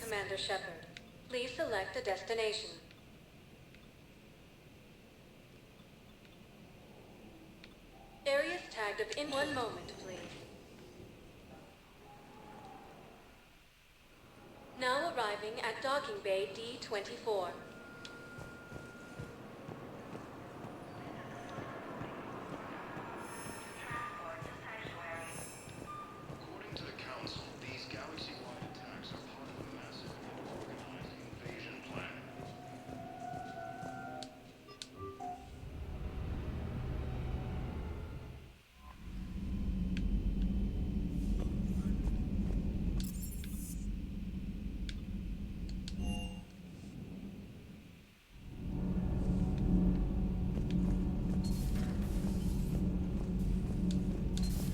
Commander Shepard. Please select a destination. Areas tagged up in 1 moment, please. Now arriving at Docking Bay D-24. According to the Council, these galaxy-wide attacks are part of a massive and organized invasion plan.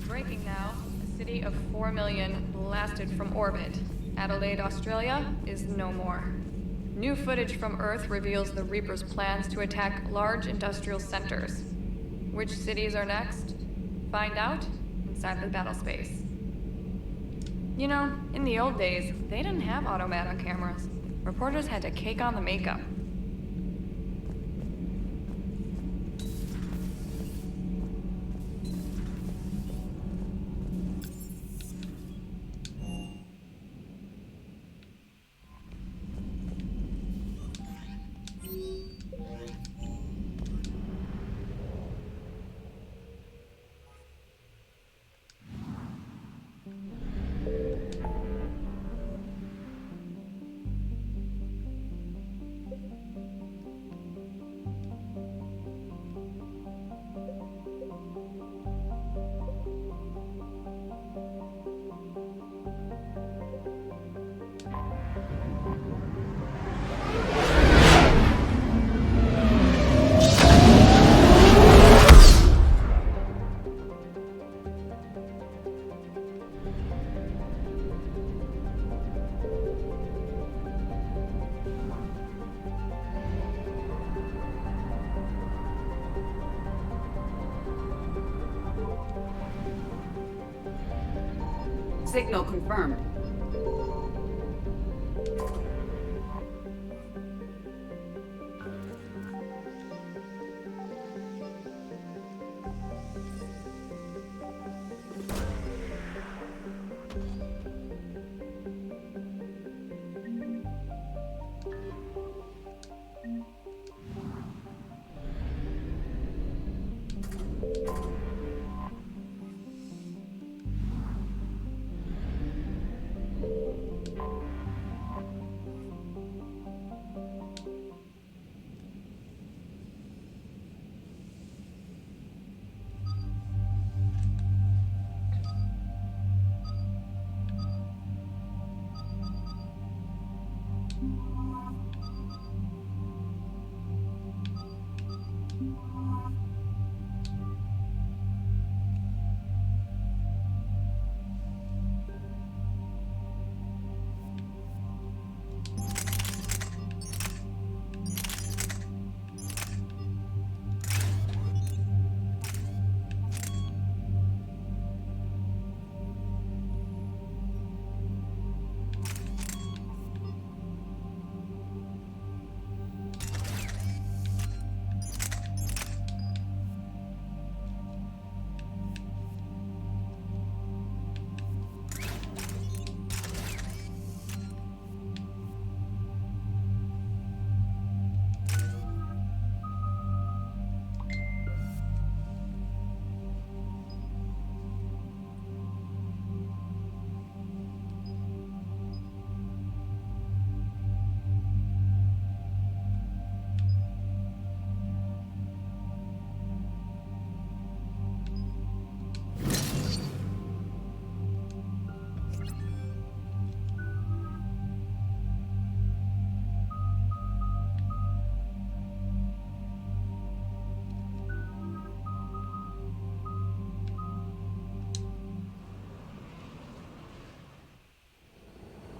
Breaking now, a city of 4 million blasted from orbit. Adelaide, Australia is no more. New footage from Earth reveals the Reaper's plans to attack large industrial centers. Which cities are next? Find out inside the battle space. You know, in the old days, they didn't have automata cameras. Reporters had to cake on the makeup. Signal confirmed.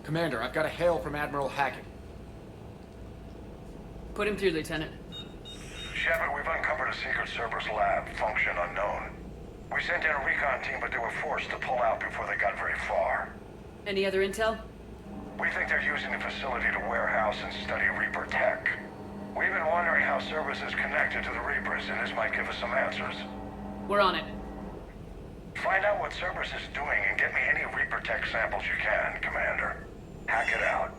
Commander, I've got a hail from Admiral Hackett. Put him through, Lieutenant. Shepard, we've uncovered a Secret Service lab, function unknown. We sent in a recon team, but they were forced to pull out before they got very far. Any other intel? We think they're using the facility to warehouse and study Reaper tech. We've been wondering how Cerberus is connected to the Reapers, and this might give us some answers. We're on it. Find out what Cerberus is doing and get me any Reaper tech samples you can, Commander. Hack it out.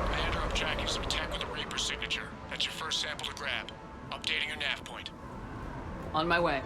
Commander, I'm tracking some tech with a Reaper signature. That's your first sample to grab. Updating your nav point. On my way.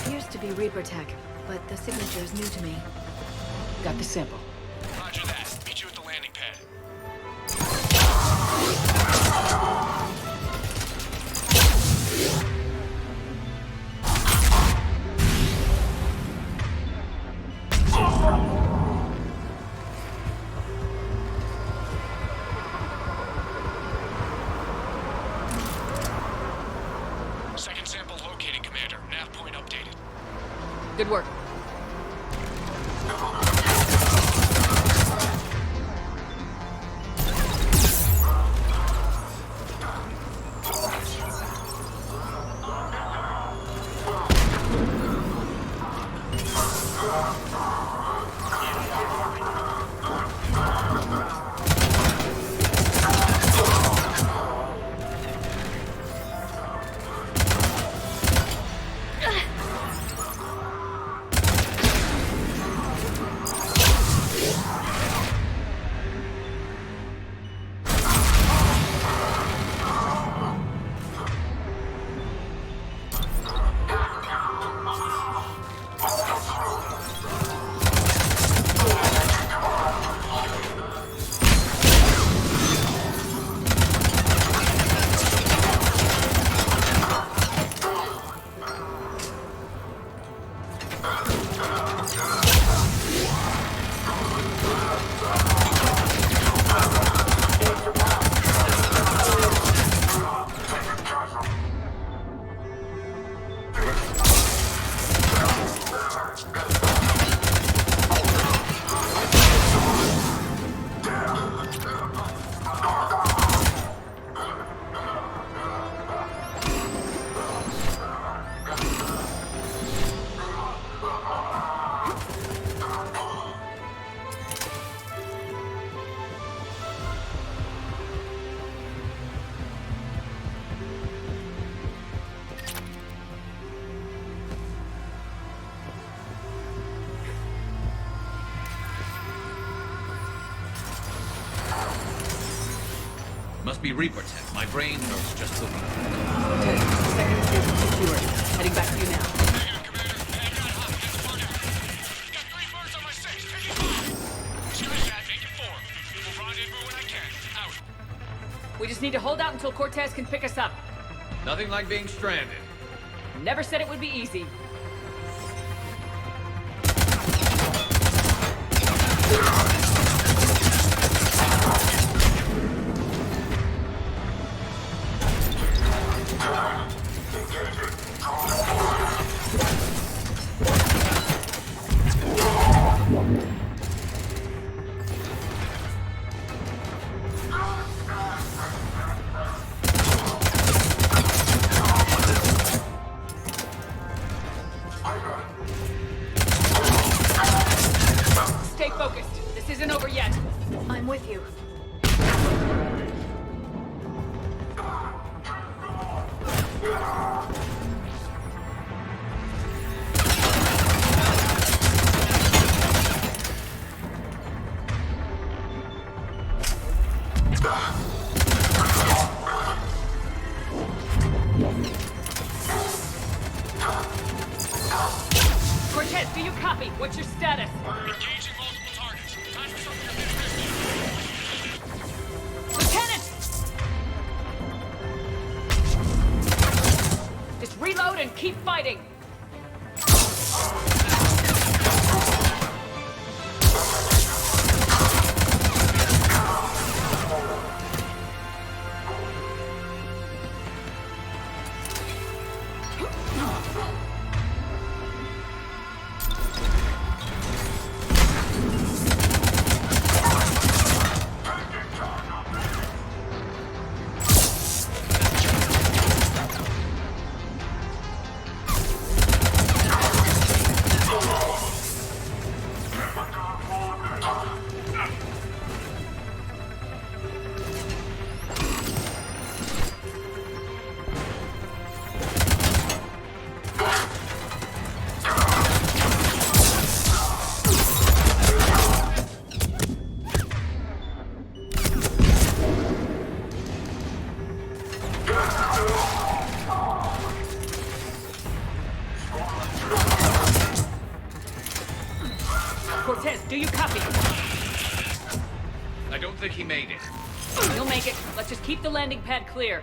Appears to be Reaper tech, but the signature is new to me. Got the sample. Roger that. Meet you at the landing pad. Second sample located, Commander. Nav point updated. Good work. Must be Reaper tech. My brain knows just the weak. Okay, second sample secured. Heading back to you now. Negative, Commander. Hey, got hot. Get the bug out. Got 3 birds on my 6. Taking 5. Shoot it, Dad. Make it 4. We'll rendezvous when I can. Out. We just need to hold out until Cortez can pick us up. Nothing like being stranded. Never said it would be easy. Stay focused. This isn't over yet. I'm with you. Cortez, do you copy? What's your status? Engaging multiple targets. Time for something a bit risky. Lieutenant! Just reload and keep fighting! Cortez, do you copy? I don't think he made it. You'll make it. Let's just keep the landing pad clear.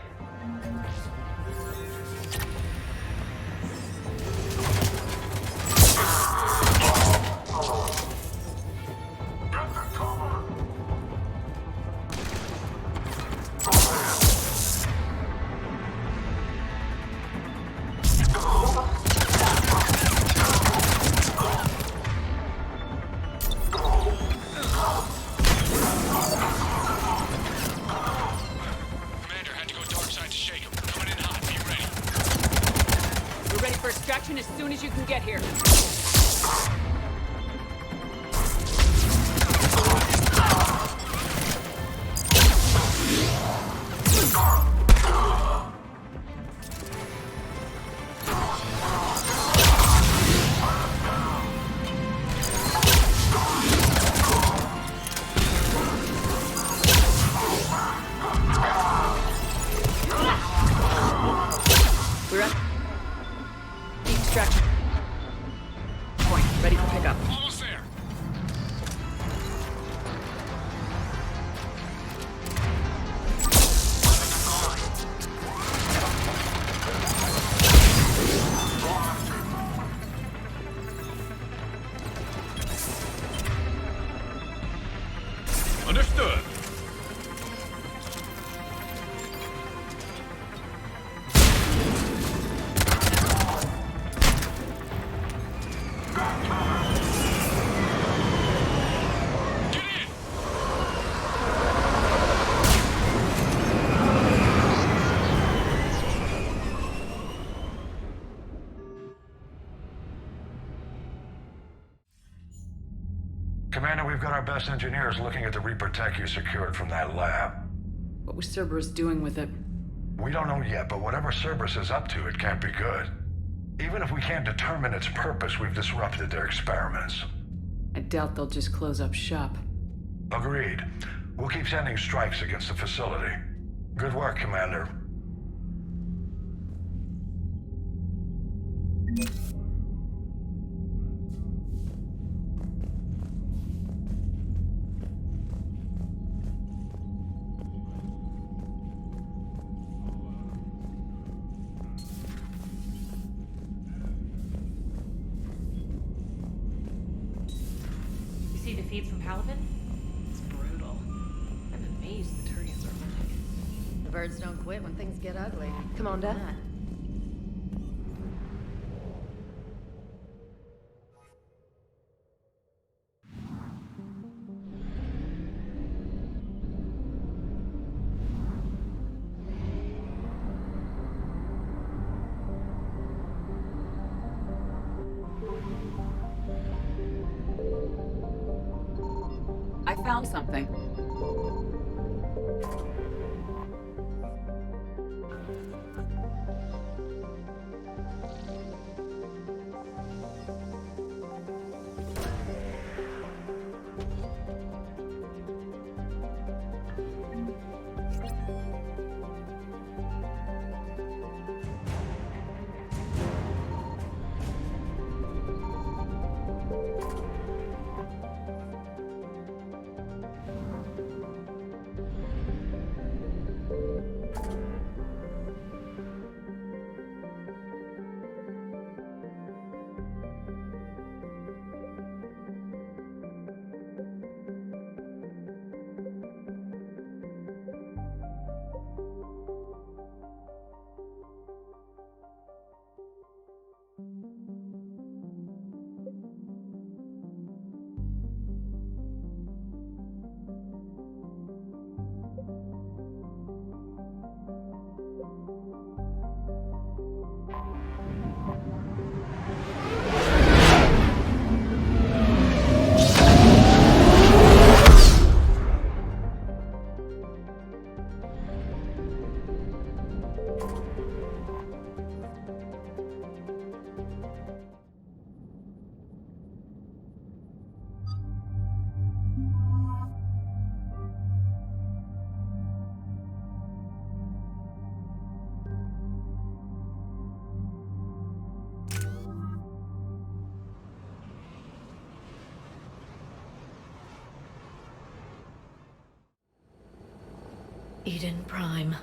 Commander had to go dark side to shake him. Coming in hot. Be ready. We're ready for extraction as soon as you can get here. We're at the extraction point, ready for pickup. Almost there. Understood. Get in. Commander, we've got our best engineers looking at the Reaper tech you secured from that lab. What was Cerberus doing with it? We don't know yet, but whatever Cerberus is up to, it can't be good. Even if we can't determine its purpose, we've disrupted their experiments. I doubt they'll just close up shop. Agreed. We'll keep sending strikes against the facility. Good work, Commander. You see the feeds from Palapin? It's brutal. I'm amazed the Turians are living. The birds don't quit when things get ugly. Commander? I found something. Eden Prime.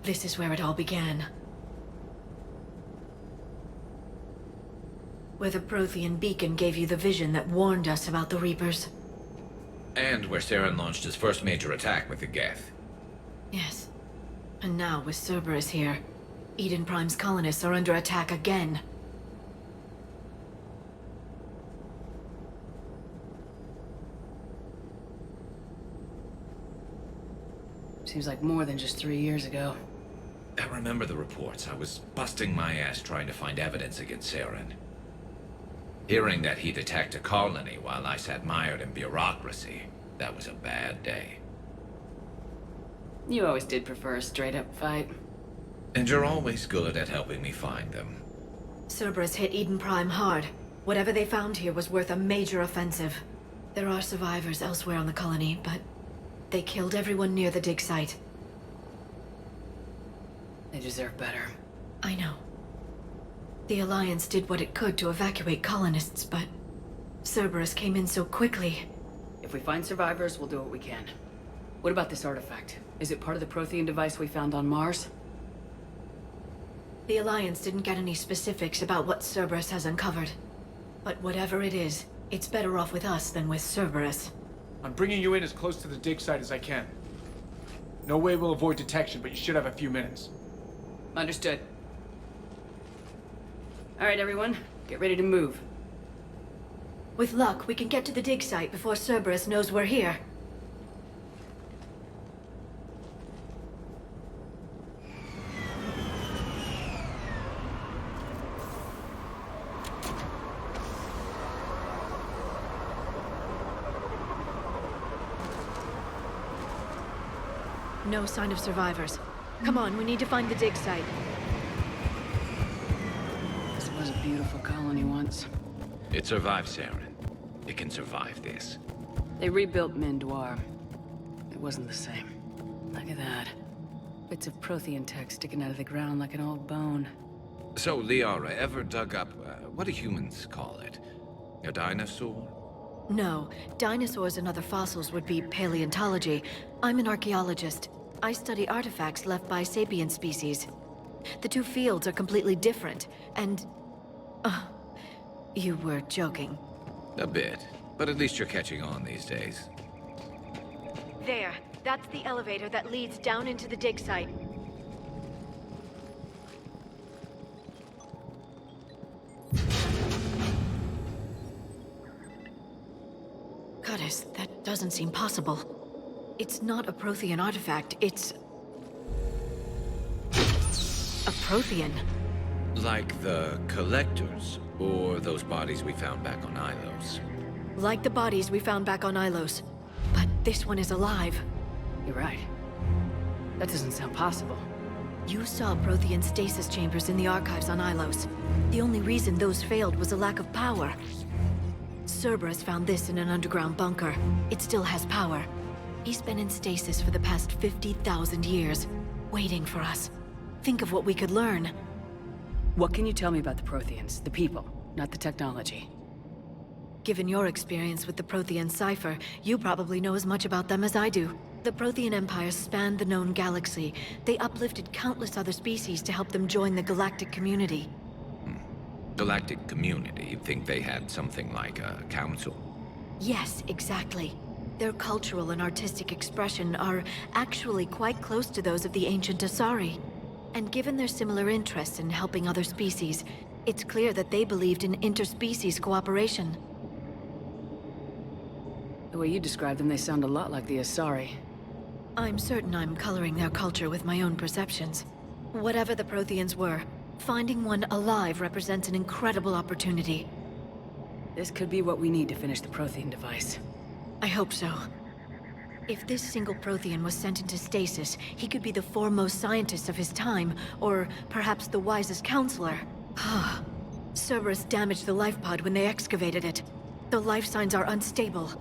This is where it all began. Where the Prothean beacon gave you the vision that warned us about the Reapers. And where Saren launched his first major attack with the Geth. Yes. And now, with Cerberus here, Eden Prime's colonists are under attack again. Seems like more than just 3 years ago. I remember the reports. I was busting my ass trying to find evidence against Saren. Hearing that he'd attacked a colony while I sat mired in bureaucracy, that was a bad day. You always did prefer a straight-up fight. And you're always good at helping me find them. Cerberus hit Eden Prime hard. Whatever they found here was worth a major offensive. There are survivors elsewhere on the colony, but they killed everyone near the dig site. They deserve better. I know. The Alliance did what it could to evacuate colonists, but Cerberus came in so quickly. If we find survivors, we'll do what we can. What about this artifact? Is it part of the Prothean device we found on Mars? The Alliance didn't get any specifics about what Cerberus has uncovered. But whatever it is, it's better off with us than with Cerberus. I'm bringing you in as close to the dig site as I can. No way we'll avoid detection, but you should have a few minutes. Understood. All right, everyone. Get ready to move. With luck, we can get to the dig site before Cerberus knows we're here. No sign of survivors. Come on, we need to find the dig site. This was a beautiful colony once. It survived Saren. It can survive this. They rebuilt Mendoir. It wasn't the same. Look at that. Bits of Prothean tech sticking out of the ground like an old bone. So, Liara, ever dug up, what do humans call it? A dinosaur? No, dinosaurs and other fossils would be paleontology. I'm an archaeologist. I study artifacts left by sapient species. The two fields are completely different, and... you were joking. A bit. But at least you're catching on these days. There. That's the elevator that leads down into the dig site. Goddess, that doesn't seem possible. It's not a Prothean artifact, it's... a Prothean. Like the Collectors, or those bodies we found back on Ilos. Like the bodies we found back on Ilos. But this one is alive. You're right. That doesn't sound possible. You saw Prothean stasis chambers in the archives on Ilos. The only reason those failed was a lack of power. Cerberus found this in an underground bunker. It still has power. He's been in stasis for the past 50,000 years, waiting for us. Think of what we could learn. What can you tell me about the Protheans? The people, not the technology. Given your experience with the Prothean cipher, you probably know as much about them as I do. The Prothean Empire spanned the known galaxy. They uplifted countless other species to help them join the galactic community. Galactic community? You'd think they had something like a council? Yes, exactly. Their cultural and artistic expression are actually quite close to those of the ancient Asari. And given their similar interests in helping other species, it's clear that they believed in interspecies cooperation. The way you describe them, they sound a lot like the Asari. I'm certain I'm coloring their culture with my own perceptions. Whatever the Protheans were, finding one alive represents an incredible opportunity. This could be what we need to finish the Prothean device. I hope so. If this single Prothean was sent into stasis, he could be the foremost scientist of his time, or perhaps the wisest counselor. Cerberus damaged the life pod when they excavated it. The life signs are unstable.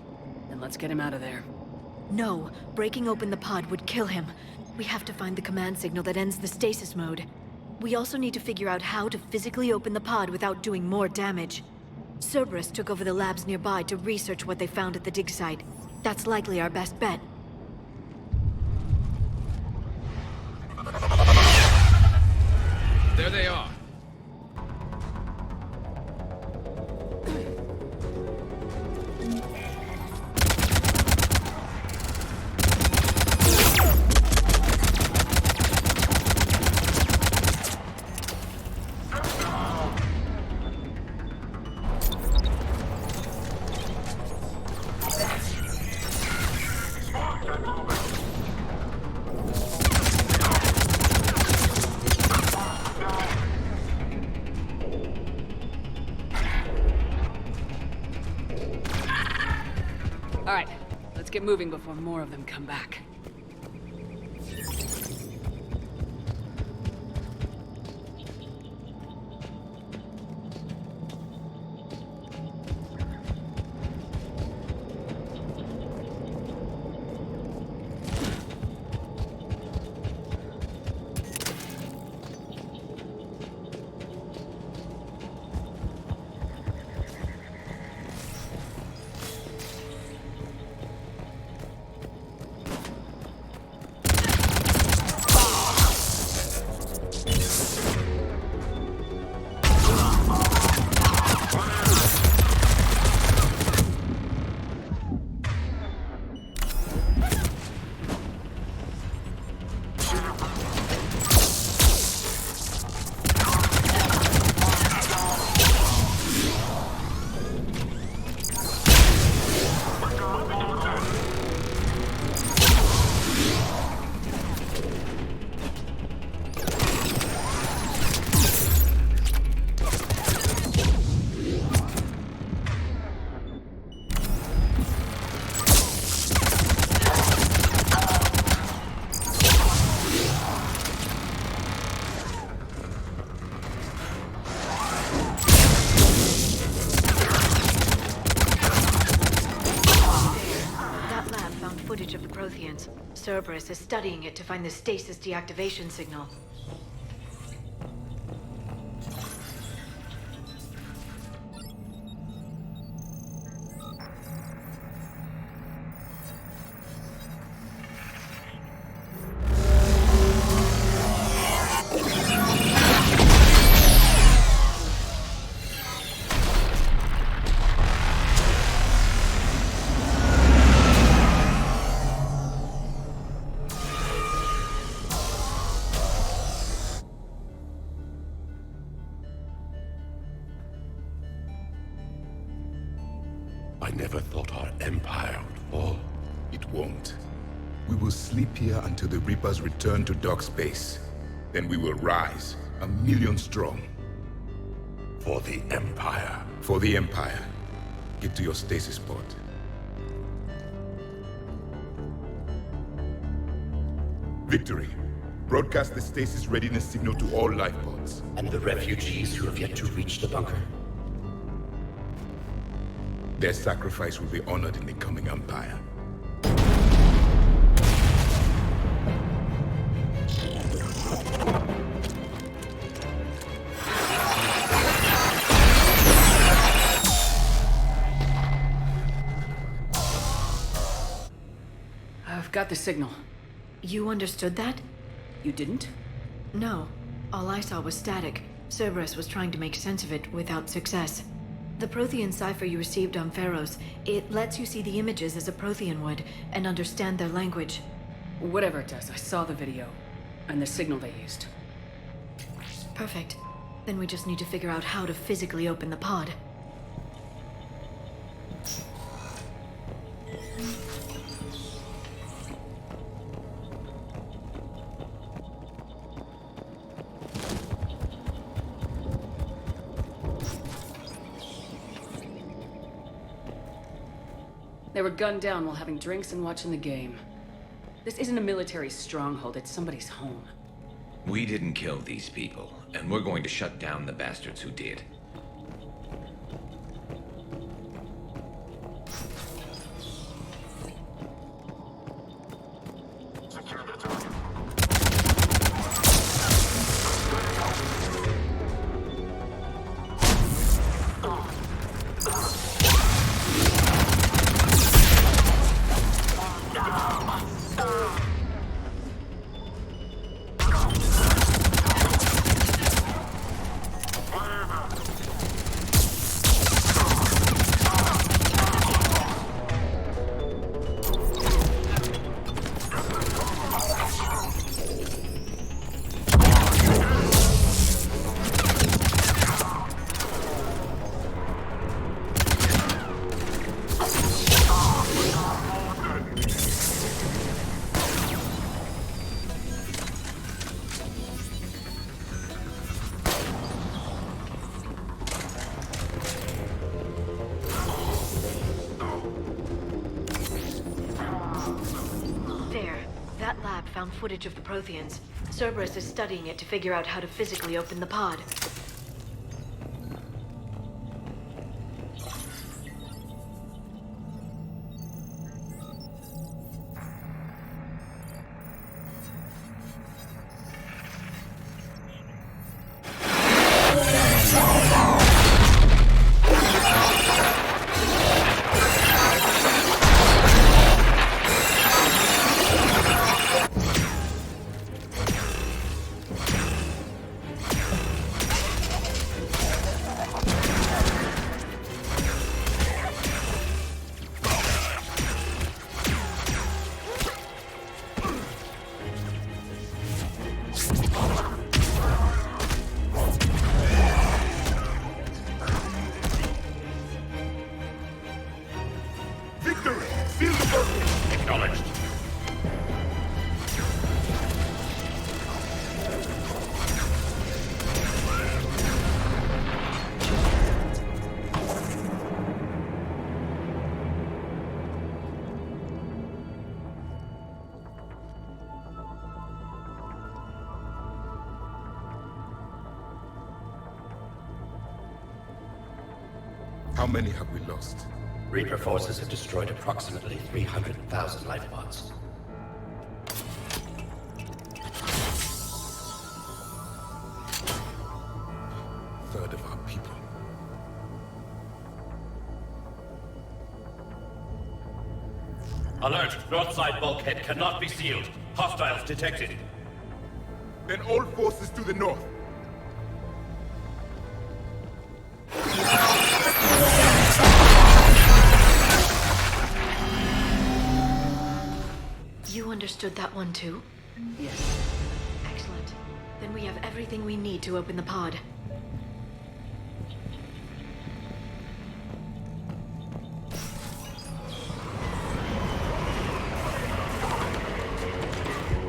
Then let's get him out of there. No, breaking open the pod would kill him. We have to find the command signal that ends the stasis mode. We also need to figure out how to physically open the pod without doing more damage. Cerberus took over the labs nearby to research what they found at the dig site. That's likely our best bet. There they are. All right, let's get moving before more of them come back. Footage of the Protheans. Cerberus is studying it to find the stasis deactivation signal. I never thought our empire would fall. It won't. We will sleep here until the Reapers return to dark space. Then we will rise, 1,000,000 strong. For the Empire. For the Empire. Get to your stasis pod. Victory. Broadcast the stasis readiness signal to all life pods. And the refugees who have yet to reach the bunker? Their sacrifice will be honored in the coming Empire. I've got the signal. You understood that? You didn't? No. All I saw was static. Cerberus was trying to make sense of it without success. The Prothean cipher you received on Pharaohs, it lets you see the images as a Prothean would, and understand their language. Whatever it does, I saw the video, and the signal they used. Perfect. Then we just need to figure out how to physically open the pod. They were gunned down while having drinks and watching the game. This isn't a military stronghold, it's somebody's home. We didn't kill these people, and we're going to shut down the bastards who did. found footage of the Protheans. Cerberus is studying it to figure out how to physically open the pod. Acknowledged. How many have we lost? Reaper forces have destroyed approximately 300,000 life pods. Third of our people. Alert! North side bulkhead cannot be sealed. Hostiles detected. Then all forces to the north. You understood that one too? Yes. Excellent. Then we have everything we need to open the pod.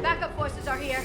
Backup forces are here.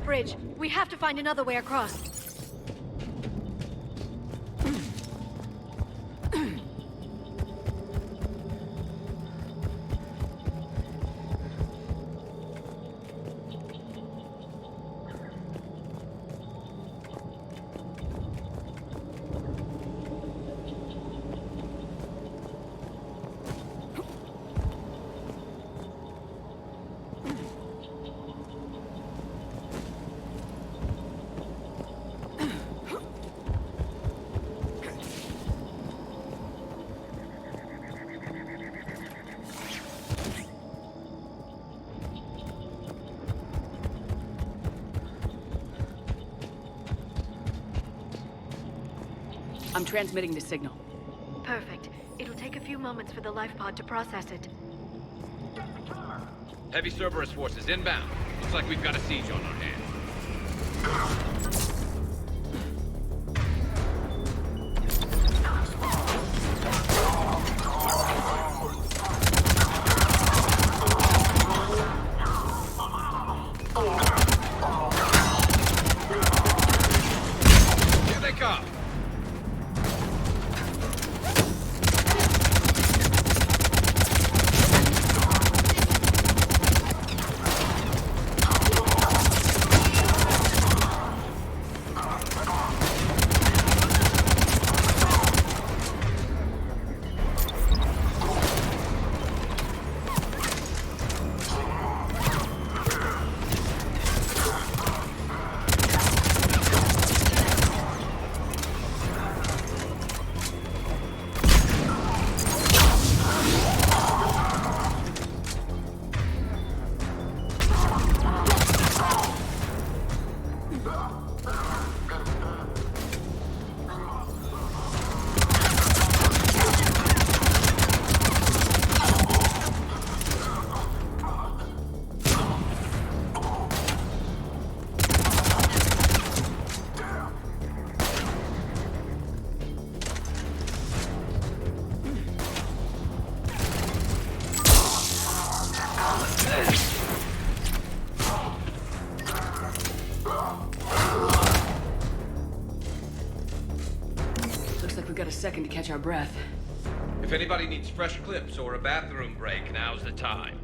bridge. We have to find another way across. I'm transmitting the signal. Perfect. It'll take a few moments for the life pod to process it. Heavy Cerberus forces inbound. Looks like we've got a siege on our hands. Here they come! Looks like we've got a second to catch our breath. If anybody needs fresh clips or a bathroom break, now's the time.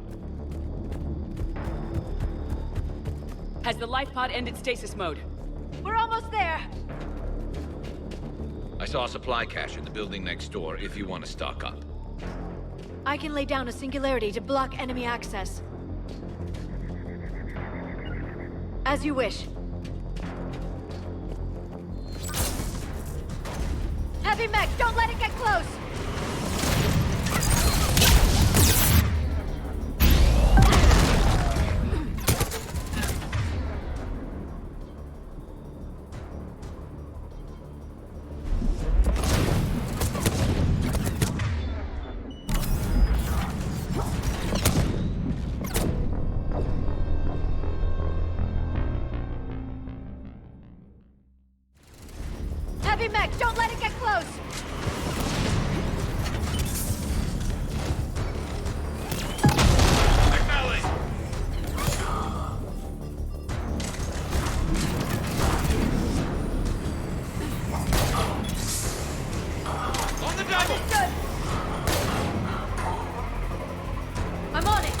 Has the life pod ended stasis mode? We're almost there! I saw a supply cache in the building next door if you want to stock up. I can lay down a singularity to block enemy access. As you wish. Heavy mech, don't let it get close! Heavy mech, don't let it get close! On the double! Understood! I'm on it!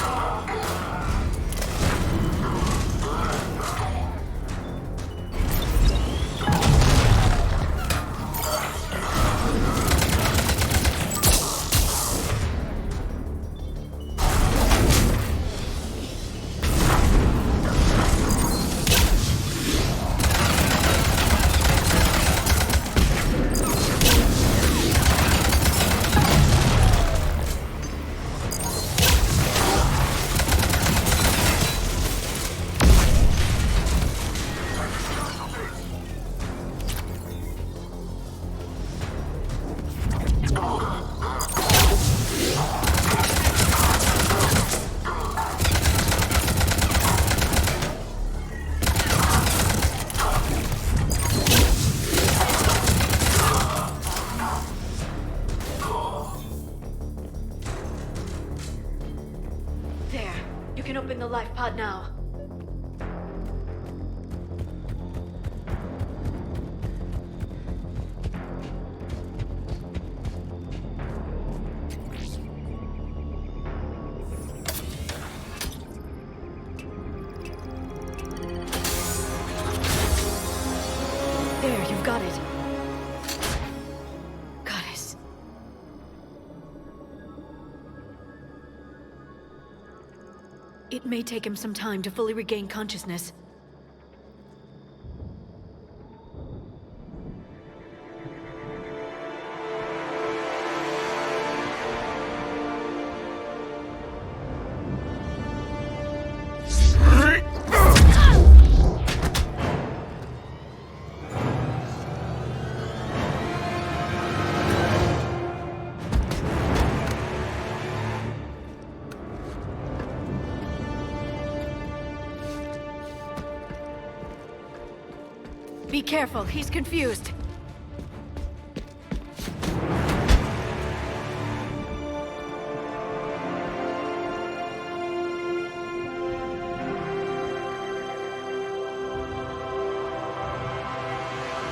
There. You can open the life pod now. got it. Goddess. It may take him some time to fully regain consciousness. Be careful, he's confused.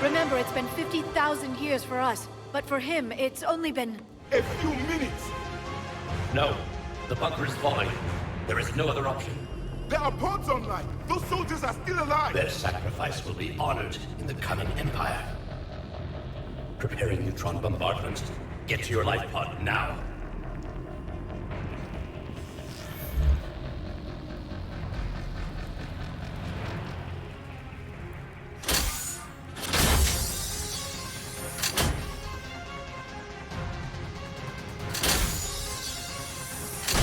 Remember, it's been 50,000 years for us, but for him, it's only been... A few minutes! No. The bunker is falling. There is no other option. There are pods online! Those soldiers are still alive! Their sacrifice will be honored in the coming Empire. Preparing neutron bombardment. Get to your life pod now.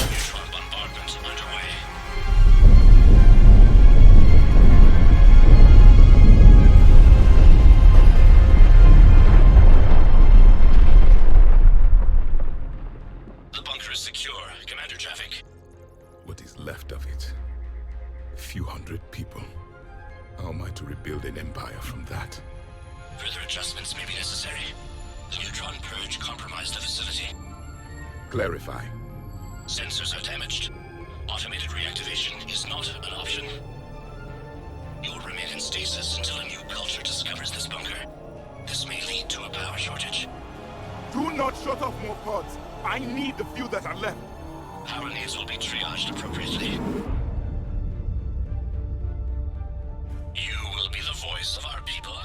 Neutron bombardment underway. The bunker is secure. Commander Traffic. What is left of it? A few hundred people. How am I to rebuild an empire from that? Further adjustments may be necessary. The neutron purge compromised the facility. Clarify. Sensors are damaged. Automated reactivation is not an option. You will remain in stasis until a new culture discovers this bunker. This may lead to a power shortage. Do not shut off more pods! I need the few that are left! Power needs will be triaged appropriately. You will be the voice of our people.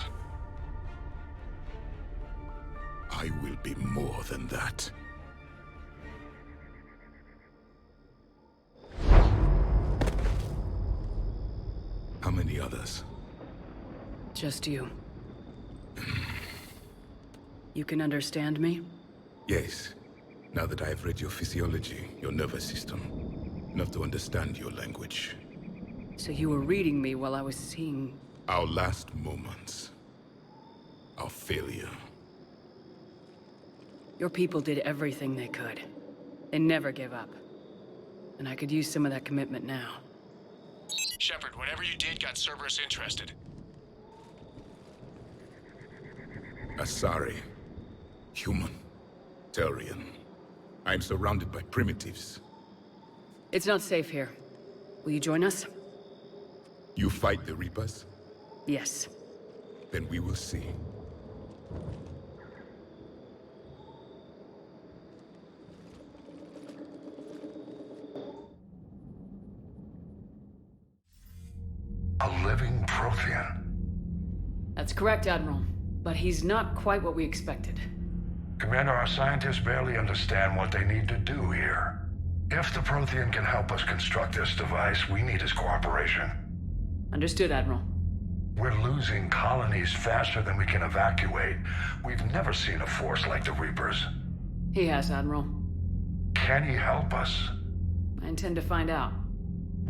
I will be more than that. How many others? Just you. You can understand me? Yes. Now that I have read your physiology, your nervous system, enough to understand your language. So you were reading me while I was seeing... Our last moments. Our failure. Your people did everything they could. They never give up. And I could use some of that commitment now. Shepard, whatever you did got Cerberus interested. Asari. Human. Turian. I'm surrounded by primitives. It's not safe here. Will you join us? You fight the Reapers? Yes. Then we will see. A living Prothean. That's correct, Admiral. But he's not quite what we expected. Commander, our scientists barely understand what they need to do here. If the Prothean can help us construct this device, we need his cooperation. Understood, Admiral. We're losing colonies faster than we can evacuate. We've never seen a force like the Reapers. He has, Admiral. Can he help us? I intend to find out.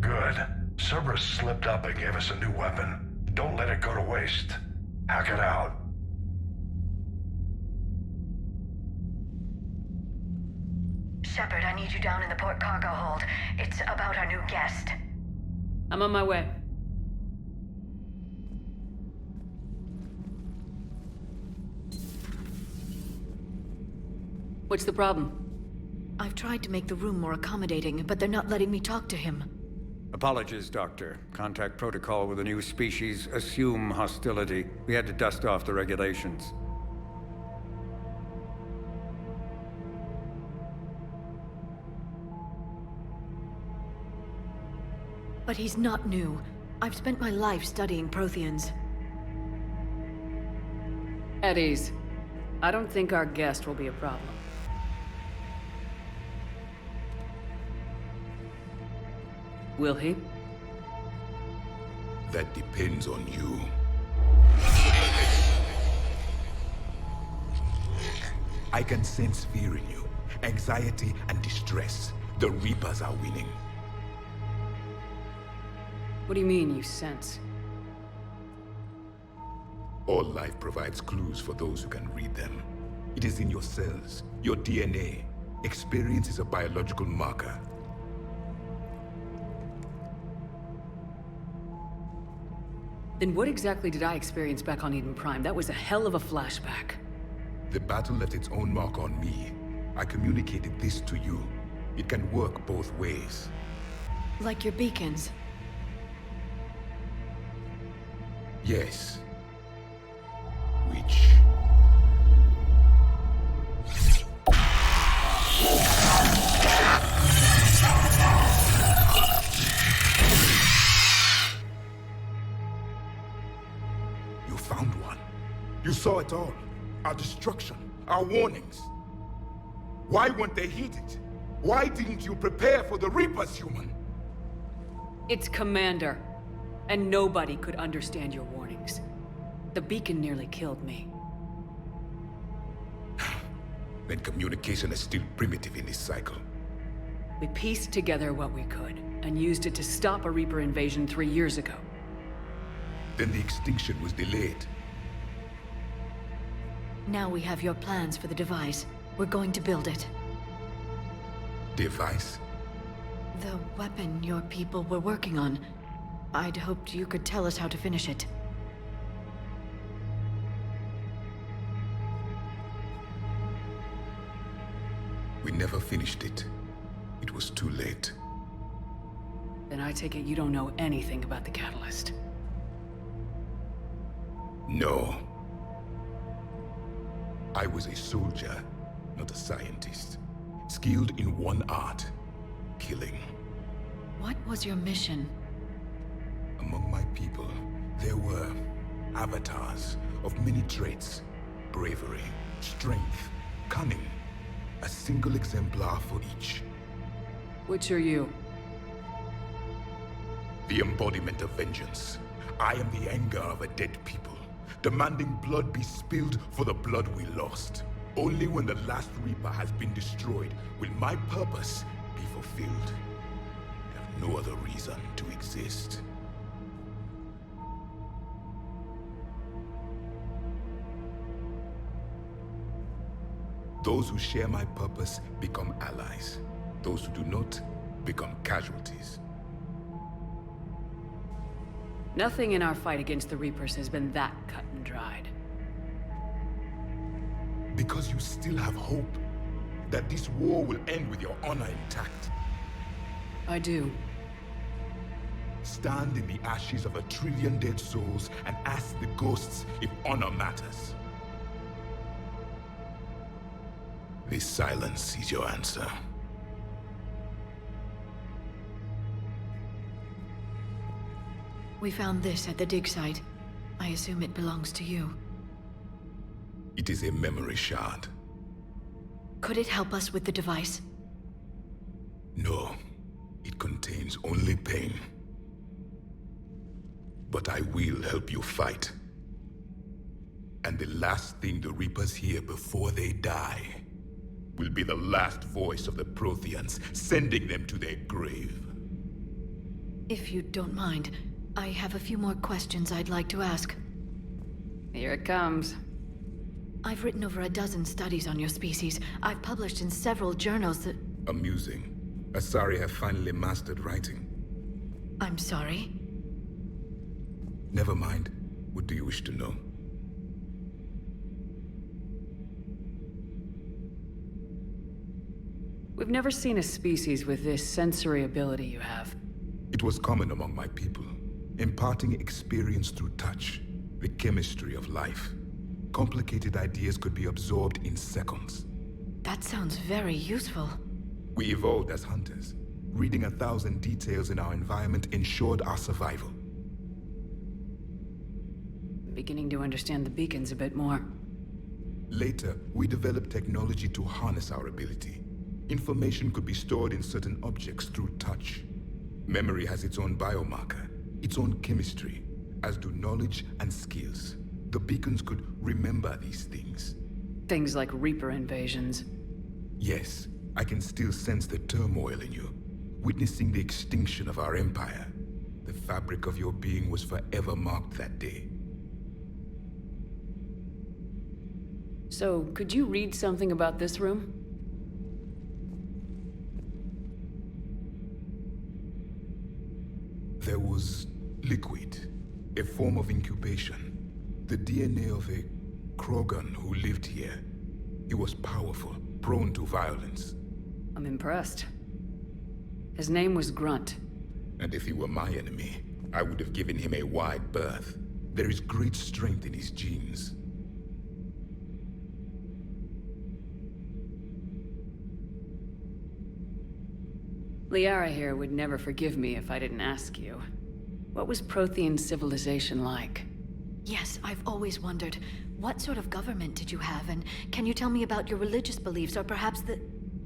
Good. Cerberus slipped up and gave us a new weapon. Don't let it go to waste. Hack it out. Shepard, I need you down in the port cargo hold. It's about our new guest. I'm on my way. What's the problem? I've tried to make the room more accommodating, but they're not letting me talk to him. Apologies, Doctor. Contact protocol with a new species. Assume hostility. We had to dust off the regulations. But he's not new. I've spent my life studying Protheans. At ease. I don't think our guest will be a problem. Will he? That depends on you. I can sense fear in you, anxiety and distress. The Reapers are winning. What do you mean, you sense? All life provides clues for those who can read them. It is in your cells, your DNA. Experience is a biological marker. Then what exactly did I experience back on Eden Prime? That was a hell of a flashback. The battle left its own mark on me. I communicated this to you. It can work both ways. Like your beacons. Yes. Which... You found one. You saw it all. Our destruction, our warnings. Why weren't they heeded? Why didn't you prepare for the Reapers, human? It's Commander. And nobody could understand your warnings. The beacon nearly killed me. Then communication is still primitive in this cycle. We pieced together what we could, and used it to stop a Reaper invasion 3 years ago. Then the extinction was delayed. Now we have your plans for the device. We're going to build it. Device? The weapon your people were working on. I'd hoped you could tell us how to finish it. We never finished it. It was too late. Then I take it you don't know anything about the Catalyst. No. I was a soldier, not a scientist. Skilled in one art, killing. What was your mission? Among my people, there were avatars of many traits. Bravery, strength, cunning. A single exemplar for each. Which are you? The embodiment of vengeance. I am the anger of a dead people, demanding blood be spilled for the blood we lost. Only when the last Reaper has been destroyed will my purpose be fulfilled. I have no other reason to exist. Those who share my purpose become allies. Those who do not become casualties. Nothing in our fight against the Reapers has been that cut and dried. Because you still have hope that this war will end with your honor intact. I do. Stand in the ashes of 1 trillion dead souls and ask the ghosts if honor matters. This silence is your answer. We found this at the dig site. I assume it belongs to you. It is a memory shard. Could it help us with the device? No. It contains only pain. But I will help you fight. And the last thing the Reapers hear before they die will be the last voice of the Protheans, sending them to their grave. If you don't mind, I have a few more questions I'd like to ask. Here it comes. I've written over a dozen studies on your species. I've published in several journals that... Amusing. Asari have finally mastered writing. I'm sorry? Never mind. What do you wish to know? We've never seen a species with this sensory ability you have. It was common among my people, imparting experience through touch, the chemistry of life. Complicated ideas could be absorbed in seconds. That sounds very useful. We evolved as hunters. Reading 1,000 details in our environment ensured our survival. Beginning to understand the beacons a bit more. Later, we developed technology to harness our ability. Information could be stored in certain objects through touch. Memory has its own biomarker, its own chemistry, as do knowledge and skills. The beacons could remember these things. Things like Reaper invasions. Yes, I can still sense the turmoil in you, witnessing the extinction of our empire. The fabric of your being was forever marked that day. So, could you read something about this room? There was liquid, a form of incubation. The DNA of a Krogan who lived here. He was powerful, prone to violence. I'm impressed. His name was Grunt. And if he were my enemy, I would have given him a wide berth. There is great strength in his genes. Liara here would never forgive me if I didn't ask you. What was Prothean civilization like? Yes, I've always wondered, what sort of government did you have, and can you tell me about your religious beliefs, or perhaps the...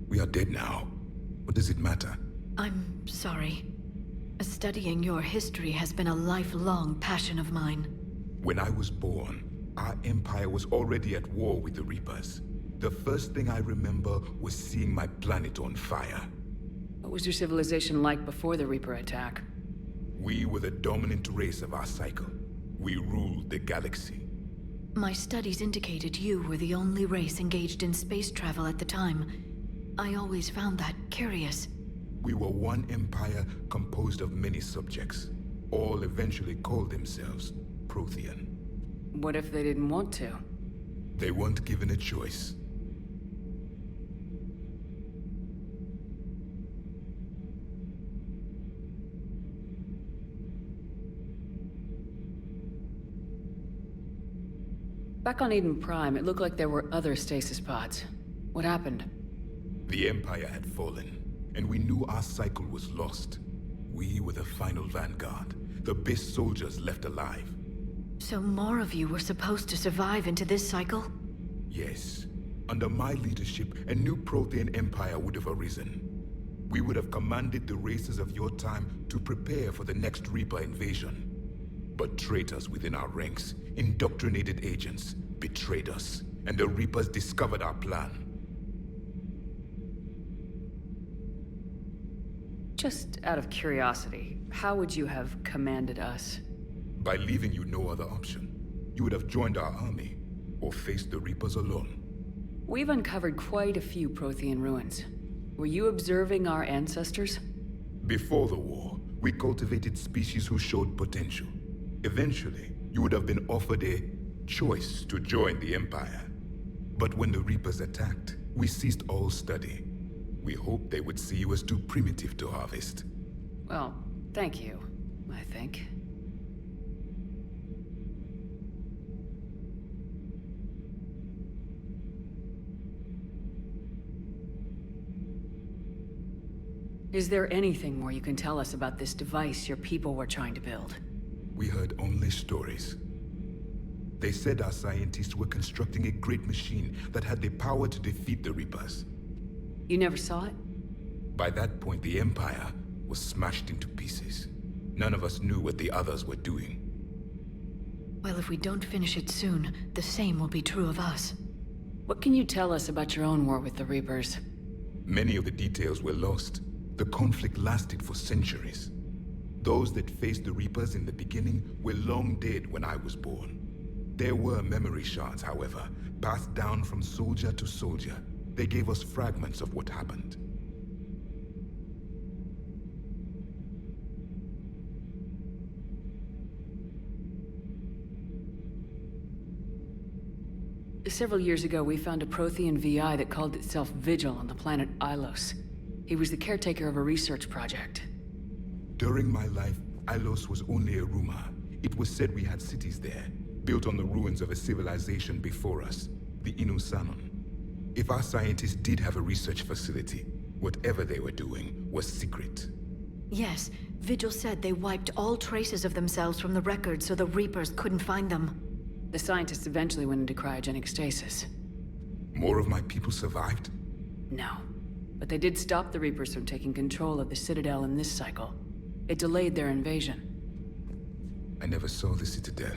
We are dead now. What does it matter? I'm sorry. Studying your history has been a lifelong passion of mine. When I was born, our empire was already at war with the Reapers. The first thing I remember was seeing my planet on fire. What was your civilization like before the Reaper attack? We were the dominant race of our cycle. We ruled the galaxy. My studies indicated you were the only race engaged in space travel at the time. I always found that curious. We were one empire composed of many subjects. All eventually called themselves Prothean. What if they didn't want to? They weren't given a choice. Back on Eden Prime, it looked like there were other stasis pods. What happened? The Empire had fallen, and we knew our cycle was lost. We were the final vanguard, the best soldiers left alive. So more of you were supposed to survive into this cycle? Yes. Under my leadership, a new Prothean empire would have arisen. We would have commanded the races of your time to prepare for the next Reaper invasion. But traitors within our ranks, indoctrinated agents, betrayed us, and the Reapers discovered our plan. Just out of curiosity, how would you have commanded us? By leaving you no other option. You would have joined our army, or faced the Reapers alone. We've uncovered quite a few Prothean ruins. Were you observing our ancestors? Before the war, we cultivated species who showed potential. Eventually, you would have been offered a choice to join the Empire. But when the Reapers attacked, we ceased all study. We hoped they would see you as too primitive to harvest. Well, thank you, I think. Is there anything more you can tell us about this device your people were trying to build? We heard only stories. They said our scientists were constructing a great machine that had the power to defeat the Reapers. You never saw it? By that point, the Empire was smashed into pieces. None of us knew what the others were doing. Well, if we don't finish it soon, the same will be true of us. What can you tell us about your own war with the Reapers? Many of the details were lost. The conflict lasted for centuries. Those that faced the Reapers in the beginning were long dead when I was born. There were memory shards, however, passed down from soldier to soldier. They gave us fragments of what happened. Several years ago, we found a Prothean VI that called itself Vigil on the planet Ilos. He was the caretaker of a research project. During my life, Ilos was only a rumor. It was said we had cities there, built on the ruins of a civilization before us, the Inusanon. If our scientists did have a research facility, whatever they were doing was secret. Yes, Vigil said they wiped all traces of themselves from the records so the Reapers couldn't find them. The scientists eventually went into cryogenic stasis. More of my people survived? No. But they did stop the Reapers from taking control of the Citadel in this cycle. It delayed their invasion. I never saw the Citadel.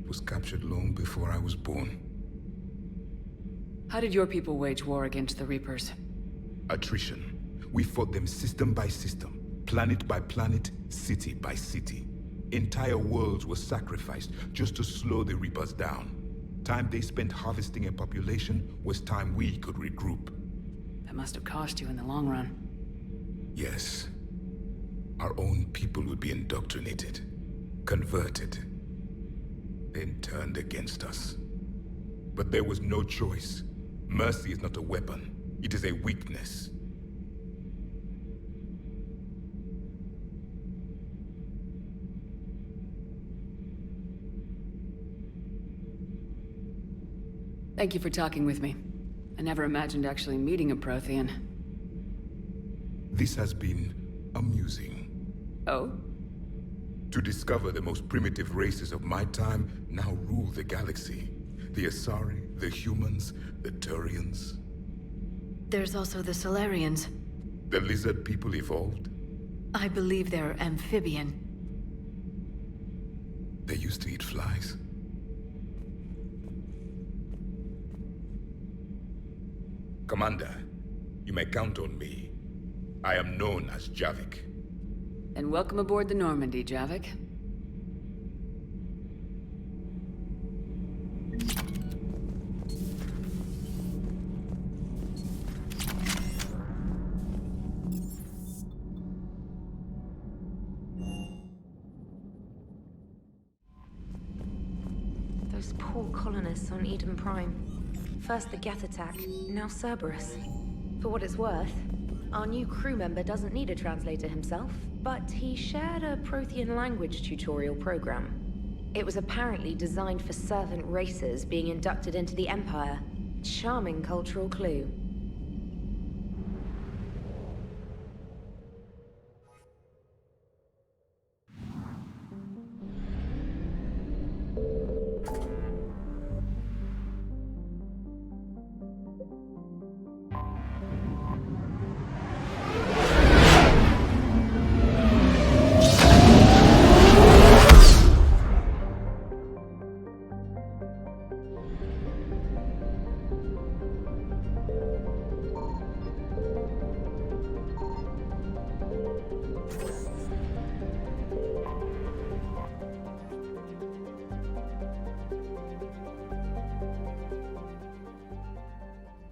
It was captured long before I was born. How did your people wage war against the Reapers? Attrition. We fought them system by system, planet by planet, city by city. Entire worlds were sacrificed just to slow the Reapers down. Time they spent harvesting a population was time we could regroup. That must have cost you in the long run. Yes. Our own people would be indoctrinated, converted, then turned against us. But there was no choice. Mercy is not a weapon. It is a weakness. Thank you for talking with me. I never imagined actually meeting a Prothean. This has been amusing. Oh? To discover the most primitive races of my time now rule the galaxy. The Asari, the humans, the Turians. There's also the Solarians. The lizard people evolved. I believe they're amphibian. They used to eat flies. Commander, you may count on me. I am known as Javik. And welcome aboard the Normandy, Javik. Those poor colonists on Eden Prime. First the Geth attack, now Cerberus. For what it's worth, our new crew member doesn't need a translator himself, but he shared a Prothean language tutorial program. It was apparently designed for servant races being inducted into the Empire. Charming cultural clue.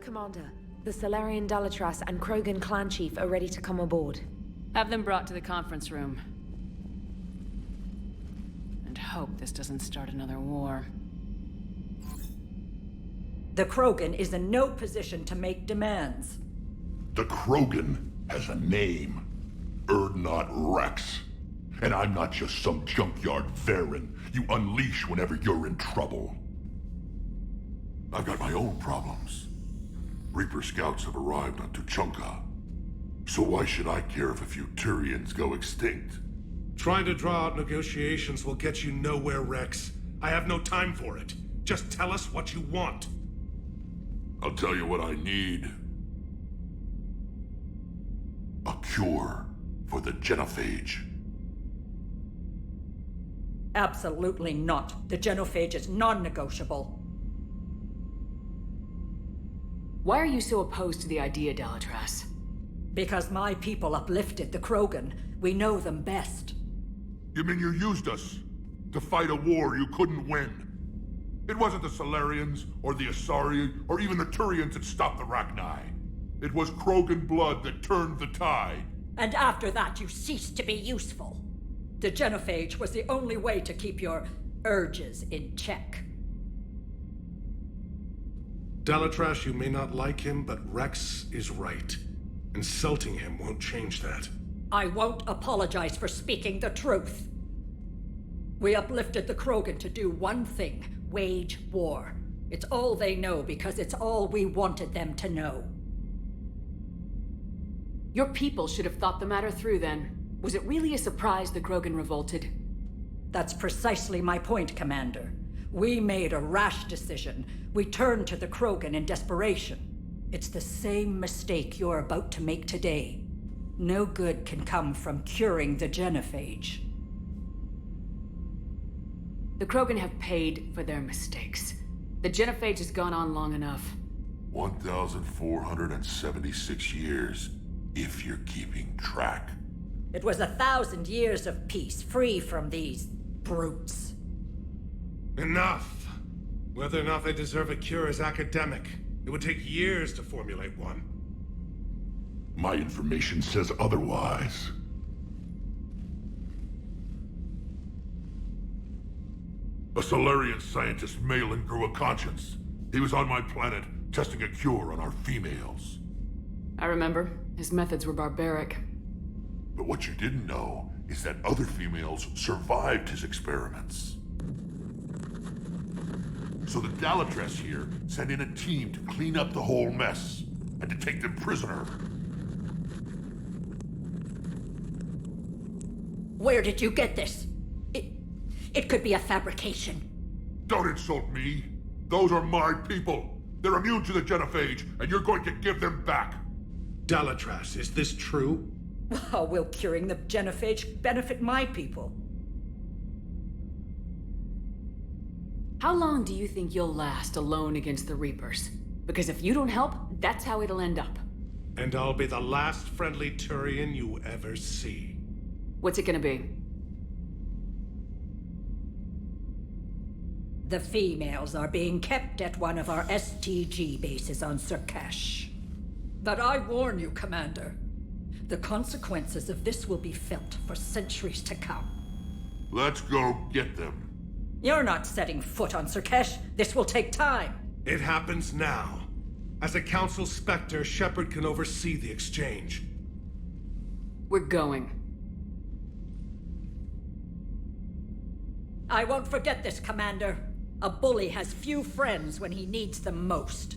Commander, the Salarian Dalatras and Krogan clan chief are ready to come aboard. Have them brought to the conference room. And hope this doesn't start another war. The Krogan is in no position to make demands. The Krogan has a name. Urdnot Rex. And I'm not just some junkyard Varen you unleash whenever you're in trouble. I've got my own problems. Reaper scouts have arrived on Tuchanka. So why should I care if a few Turians go extinct? Trying to draw out negotiations will get you nowhere, Rex. I have no time for it. Just tell us what you want. I'll tell you what I need. A cure for the genophage. Absolutely not. The genophage is non-negotiable. Why are you so opposed to the idea, Dalatras? Because my people uplifted the Krogan. We know them best. You mean you used us to fight a war you couldn't win? It wasn't the Salarians, or the Asari, or even the Turians that stopped the Rachni. It was Krogan blood that turned the tide. And after that, you ceased to be useful. The genophage was the only way to keep your urges in check. Dalatras, you may not like him, but Rex is right. Insulting him won't change that. I won't apologize for speaking the truth. We uplifted the Krogan to do one thing: wage war. It's all they know because it's all we wanted them to know. Your people should have thought the matter through then. Was it really a surprise the Krogan revolted? That's precisely my point, Commander. We made a rash decision. We turned to the Krogan in desperation. It's the same mistake you're about to make today. No good can come from curing the genophage. The Krogan have paid for their mistakes. The genophage has gone on long enough. 1,476 years, if you're keeping track. It was 1,000 years of peace, free from these brutes. Enough! Whether or not they deserve a cure is academic. It would take years to formulate one. My information says otherwise. A Solarian scientist, Malin, grew a conscience. He was on my planet, testing a cure on our females. I remember. His methods were barbaric. But what you didn't know is that other females survived his experiments. So the Dalatress here sent in a team to clean up the whole mess, and to take them prisoner. Where did you get this? It could be a fabrication. Don't insult me. Those are my people. They're immune to the genophage, and you're going to give them back. Dalatrass, is this true? How will curing the genophage benefit my people? How long do you think you'll last alone against the Reapers? Because if you don't help, that's how it'll end up. And I'll be the last friendly Turian you ever see. What's it gonna be? The females are being kept at one of our STG bases on Surkash. But I warn you, Commander. The consequences of this will be felt for centuries to come. Let's go get them. You're not setting foot on Surkash. This will take time. It happens now. As a Council Spectre, Shepard can oversee the exchange. We're going. I won't forget this, Commander. A bully has few friends when he needs them most.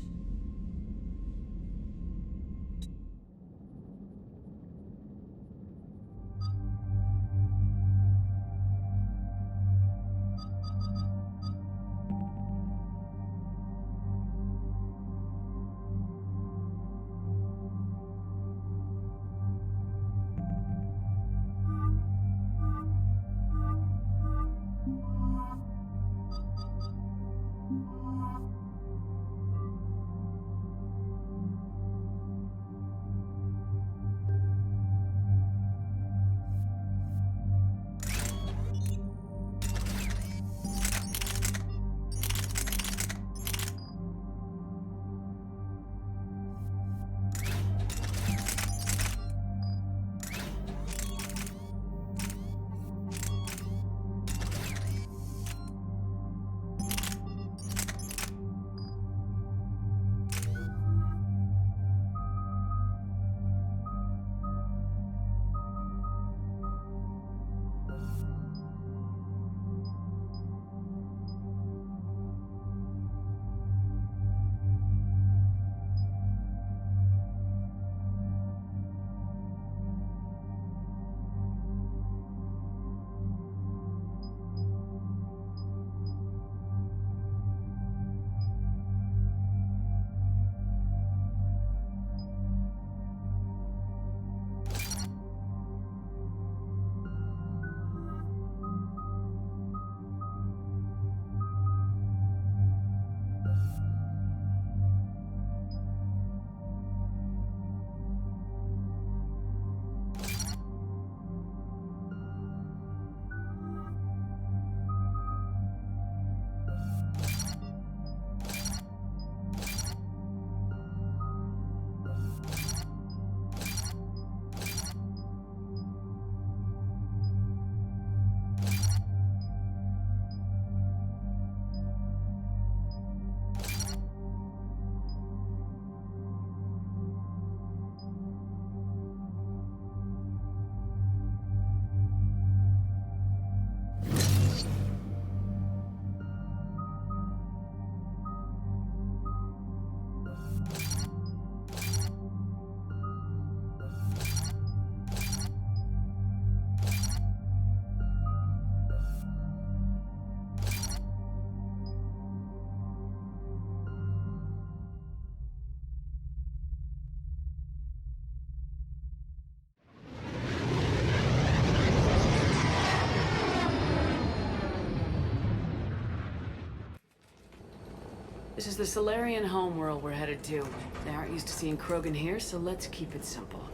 This is the Solarian homeworld we're headed to. They aren't used to seeing Krogan here, so let's keep it simple.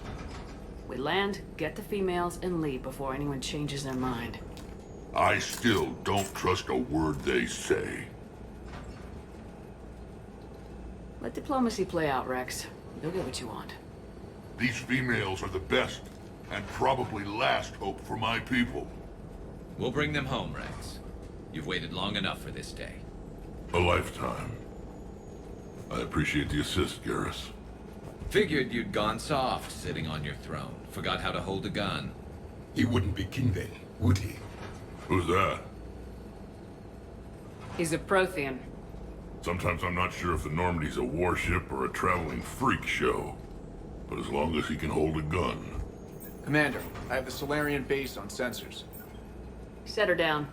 We land, get the females, and leave before anyone changes their mind. I still don't trust a word they say. Let diplomacy play out, Rex. You'll get what you want. These females are the best, and probably last hope for my people. We'll bring them home, Rex. You've waited long enough for this day. A lifetime. I appreciate the assist, Garrus. Figured you'd gone soft, sitting on your throne. Forgot how to hold a gun. He wouldn't be king then, would he? Who's that? He's a Prothean. Sometimes I'm not sure if the Normandy's a warship or a traveling freak show. But as long as he can hold a gun. Commander, I have the Solarian base on sensors. Set her down.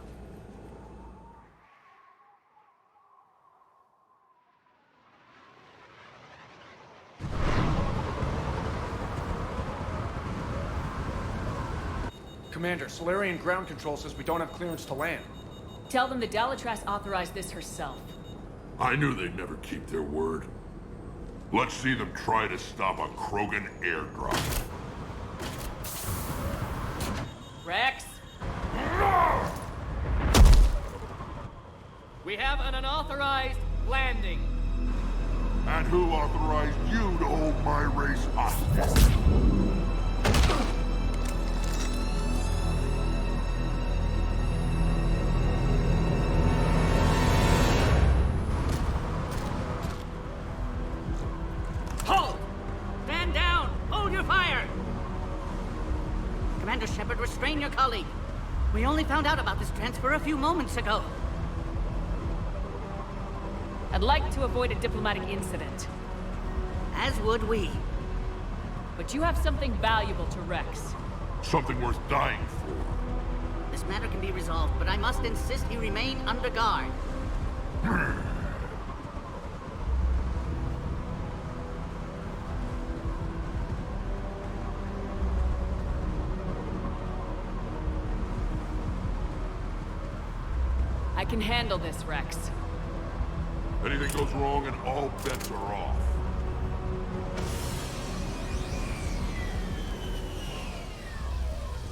Commander, Solarian ground control says we don't have clearance to land. Tell them the Dalatrass authorized this herself. I knew they'd never keep their word. Let's see them try to stop a Krogan airdrop. Rex? We have an unauthorized landing. And who authorized you to hold my race hostage? Hold! Stand down! Hold your fire! Commander Shepard, restrain your colleague. We only found out about this transfer a few moments ago. I'd like to avoid a diplomatic incident. As would we. But you have something valuable to Rex. Something worth dying for. This matter can be resolved, but I must insist he remain under guard. I can handle this, Rex. Anything goes wrong and all bets are off.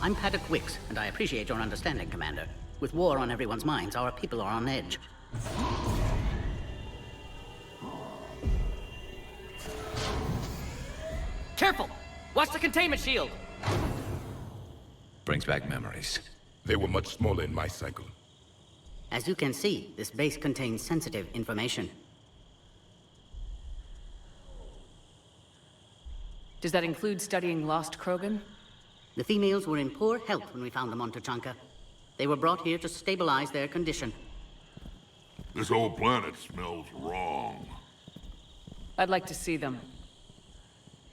I'm Paddock Wicks, and I appreciate your understanding, Commander. With war on everyone's minds, our people are on edge. Careful! Watch the containment shield! Brings back memories. They were much smaller in my cycle. As you can see, this base contains sensitive information. Does that include studying lost Krogan? The females were in poor health when we found them on Tuchanka. They were brought here to stabilize their condition. This whole planet smells wrong. I'd like to see them.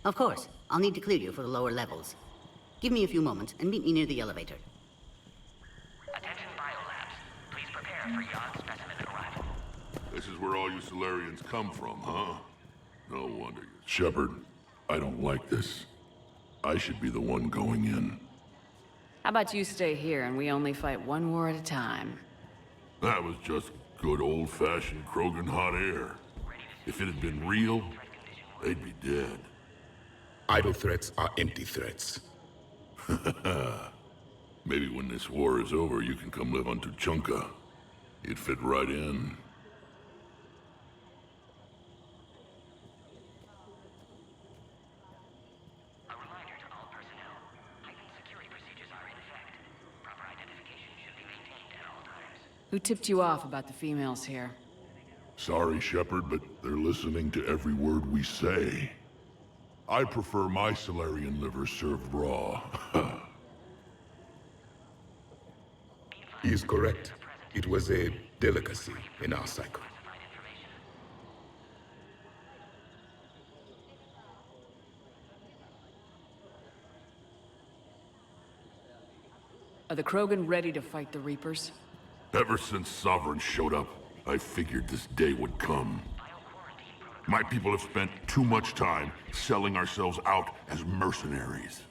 Of course. I'll need to clear you for the lower levels. Give me a few moments and meet me near the elevator. Attention biolabs. Please prepare for yon specimen arrival. This is where all you Solarians come from, huh? No wonder. Shepard, I don't like this. I should be the one going in. How about you stay here and we only fight one war at a time? That was just good old-fashioned Krogan hot air. If it had been real, they'd be dead. Idle threats are empty threats. Maybe when this war is over, you can come live on Tuchanka. You'd fit right in. A reminder to all personnel. Heightened security procedures are in effect. Proper identification should be maintained at all times. Who tipped you off about the females here? Sorry, Shepard, but they're listening to every word we say. I prefer my Solarian liver served raw. He is correct. It was a delicacy in our cycle. Are the Krogan ready to fight the Reapers? Ever since Sovereign showed up, I figured this day would come. My people have spent too much time selling ourselves out as mercenaries.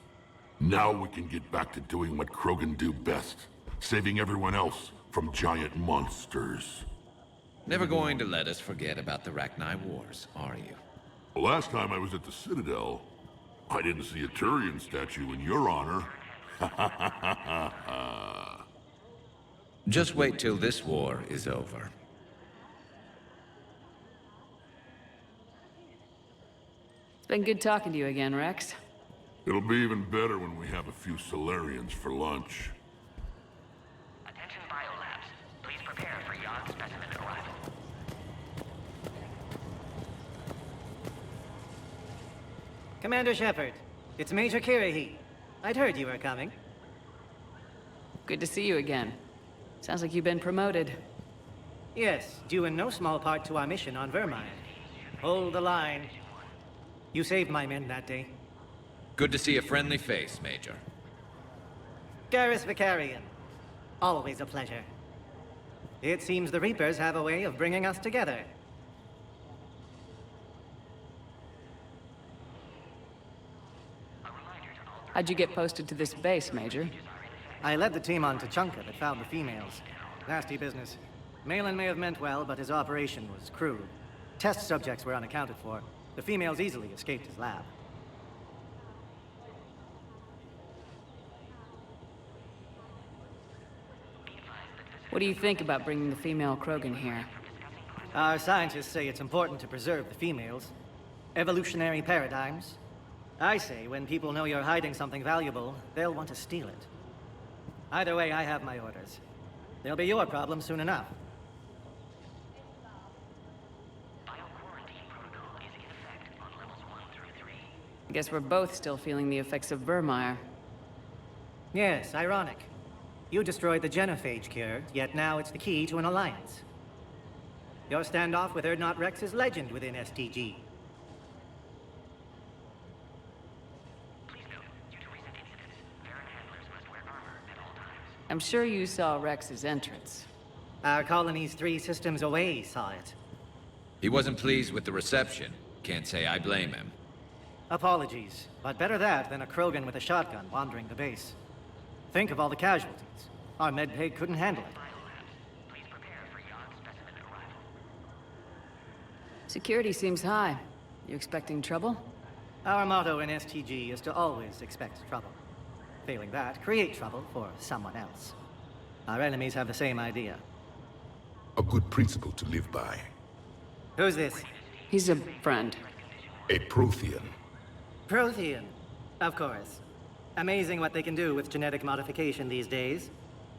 Now we can get back to doing what Krogan do best, saving everyone else from giant monsters. Never going to let us forget about the Rachni Wars, are you? The last time I was at the Citadel, I didn't see a Turian statue in your honor. Just wait till this war is over. It's been good talking to you again, Rex. It'll be even better when we have a few Solarians for lunch. Attention biolabs. Please prepare for Yon specimen arrival. Commander Shepard, it's Major Kirahi. I'd heard you were coming. Good to see you again. Sounds like you've been promoted. Yes, due in no small part to our mission on Vermire. Hold the line. You saved my men that day. Good to see a friendly face, Major. Garrus Vicarian. Always a pleasure. It seems the Reapers have a way of bringing us together. How'd you get posted to this base, Major? I led the team on Tuchanka that found the females. Nasty business. Malin may have meant well, but his operation was crude. Test subjects were unaccounted for. The females easily escaped his lab. What do you think about bringing the female Krogan here? Our scientists say it's important to preserve the females. Evolutionary paradigms. I say when people know you're hiding something valuable, they'll want to steal it. Either way, I have my orders. They'll be your problem soon enough. I guess we're both still feeling the effects of Vermire. Yes, ironic. You destroyed the genophage cure, yet now it's the key to an alliance. Your standoff with Urdnot Rex is legend within STG. I'm sure you saw Rex's entrance. Our colony's 3 systems away saw it. He wasn't pleased with the reception. Can't say I blame him. Apologies, but better that than a Krogan with a shotgun wandering the base. Think of all the casualties. Our medbay couldn't handle it. Security seems high. You expecting trouble? Our motto in STG is to always expect trouble. Failing that, create trouble for someone else. Our enemies have the same idea. A good principle to live by. Who's this? He's a friend. A Prothean. Prothean, of course. Amazing what they can do with genetic modification these days.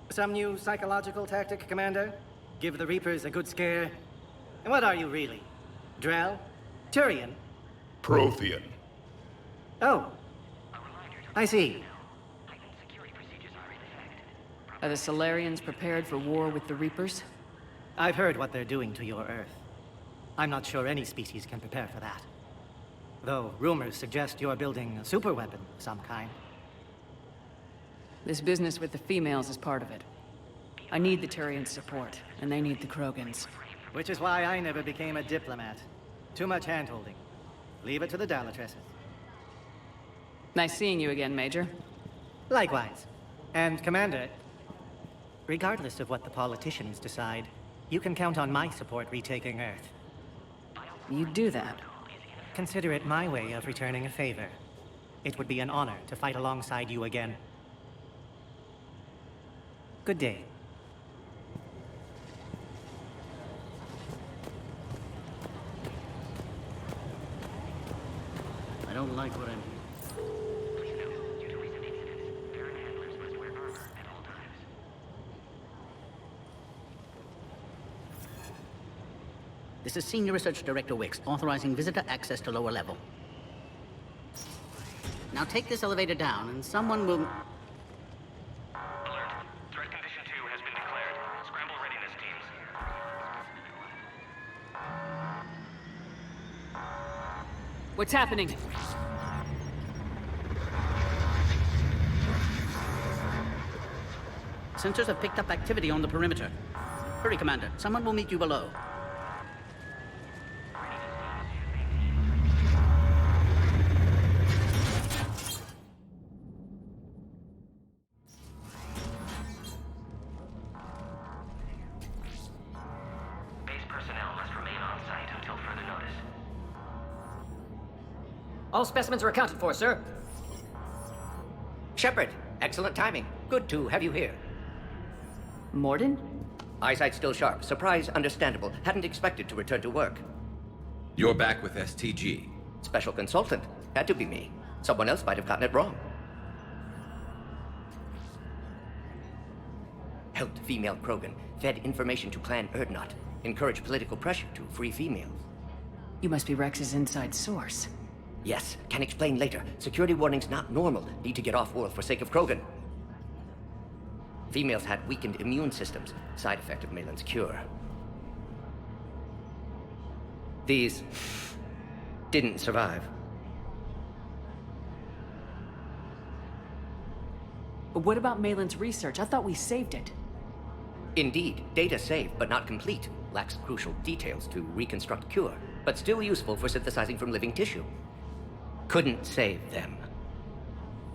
Some new psychological tactic, Commander? Give the Reapers a good scare? And what are you really? Drell? Turian? Prothean. Oh. I see. Are the Solarians prepared for war with the Reapers? I've heard what they're doing to your Earth. I'm not sure any species can prepare for that. Though rumors suggest you're building a superweapon of some kind. This business with the females is part of it. I need the Turians' support, and they need the Krogans. Which is why I never became a diplomat. Too much hand-holding. Leave it to the Dalatresses. Nice seeing you again, Major. Likewise. And, Commander, regardless of what the politicians decide, you can count on my support retaking Earth. You do that? Consider it my way of returning a favor. It would be an honor to fight alongside you again. Good day. I don't like what I'm This is Senior Research Director Wicks, authorizing visitor access to lower level. Now take this elevator down, and someone will... Alert. Threat condition 2 has been declared. Scramble readiness teams. What's happening? Sensors have picked up activity on the perimeter. Hurry, Commander. Someone will meet you below. Base All specimens are accounted for, sir. Shepard, excellent timing. Good to have you here. Mordin? Eyesight still sharp. Surprise understandable. Hadn't expected to return to work. You're back with STG. Special consultant. Had to be me. Someone else might have gotten it wrong. Helped female Krogan. Fed information to Clan Urdnot. Encouraged political pressure to free females. You must be Rex's inside source. Yes, can explain later. Security warnings not normal. Need to get off-world for sake of Krogan. Females had weakened immune systems. Side effect of Malin's cure. These didn't survive. But what about Malin's research? I thought we saved it. Indeed, data saved, but not complete. Lacks crucial details to reconstruct cure, but still useful for synthesizing from living tissue. Couldn't save them.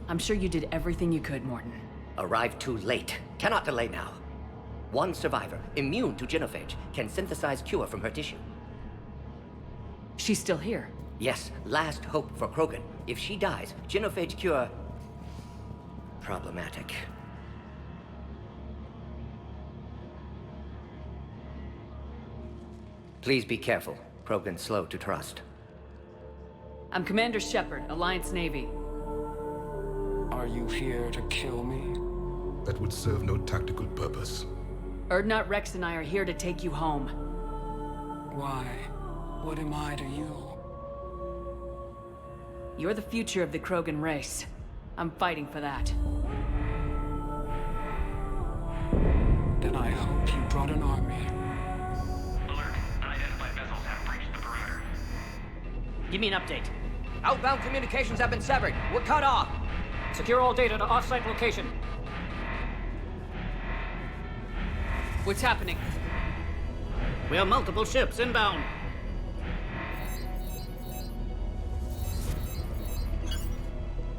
I'm sure you did everything you could, Morton. Arrived too late. Cannot delay now. One survivor, immune to genophage, can synthesize cure from her tissue. She's still here? Yes, last hope for Krogan. If she dies, genophage cure... problematic. Please be careful. Krogan's slow to trust. I'm Commander Shepard, Alliance Navy. Are you here to kill me? That would serve no tactical purpose. Urdnot, Rex, and I are here to take you home. Why? What am I to you? You're the future of the Krogan race. I'm fighting for that. Then I hope you brought an army. Alert. Unidentified vessels have breached the perimeter. Give me an update. Outbound communications have been severed. We're cut off. Secure all data to off-site location. What's happening? We have multiple ships inbound.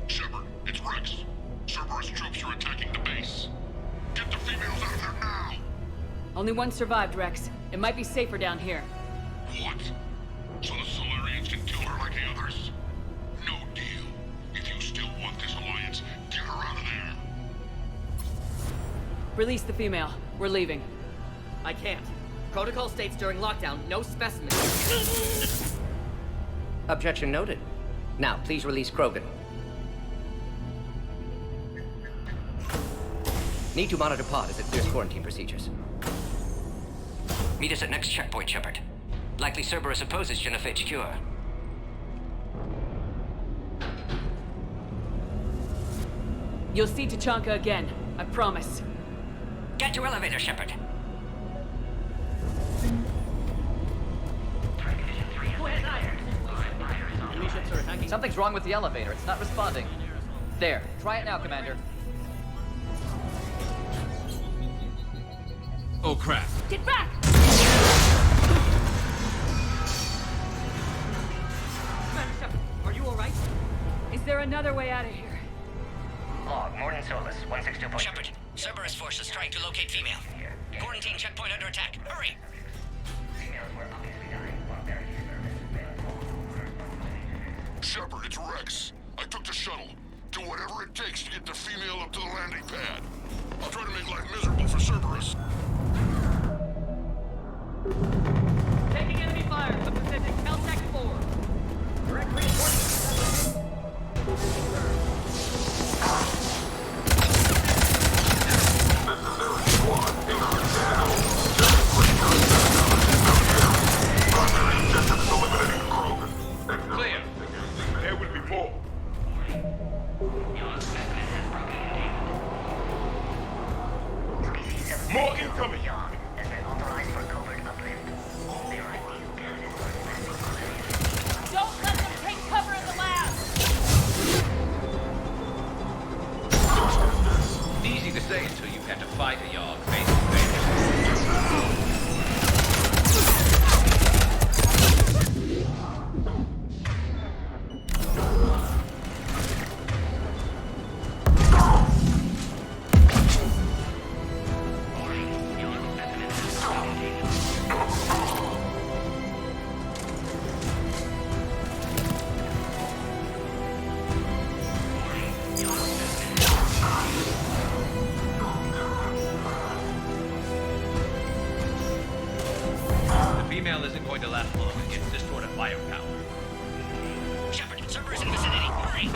Shepard, it's Rex. Cerberus troops are attacking the base. Get the females out of there now! Only one survived, Rex. It might be safer down here. What? So the Solarians can kill her like the others? No deal. If you still want this alliance, get her out of there. Release the female. We're leaving. I can't. Protocol states during lockdown, no specimens. Objection noted. Now, please release Krogan. Need to monitor pod as it clears quarantine procedures. Meet us at next checkpoint, Shepard. Likely Cerberus opposes genophage cure. You'll see Tachanka again. I promise. Get to elevator, Shepard. Something's wrong with the elevator. It's not responding. There. Try it now, Commander. Oh, crap. Get back! Commander Shepard, are you alright? Is there another way out of here? Log, Morton Solus, 162. Shepard, Cerberus forces trying to locate female. Quarantine checkpoint under attack. Hurry! Shepard, it's Rex. I took the shuttle. Do whatever it takes to get the female up to the landing pad. I'll try to make life miserable for Cerberus. Taking enemy fire from Pacific. Caltech 4. Direct reinforcements. Clear. There will be more. More incoming! female isn't going to last long against this sort of firepower. Shepard, Cerberus in vicinity. Hurry!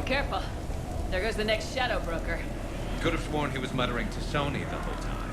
Careful. There goes the next shadow broker. Could have sworn he was muttering to Sony the whole time.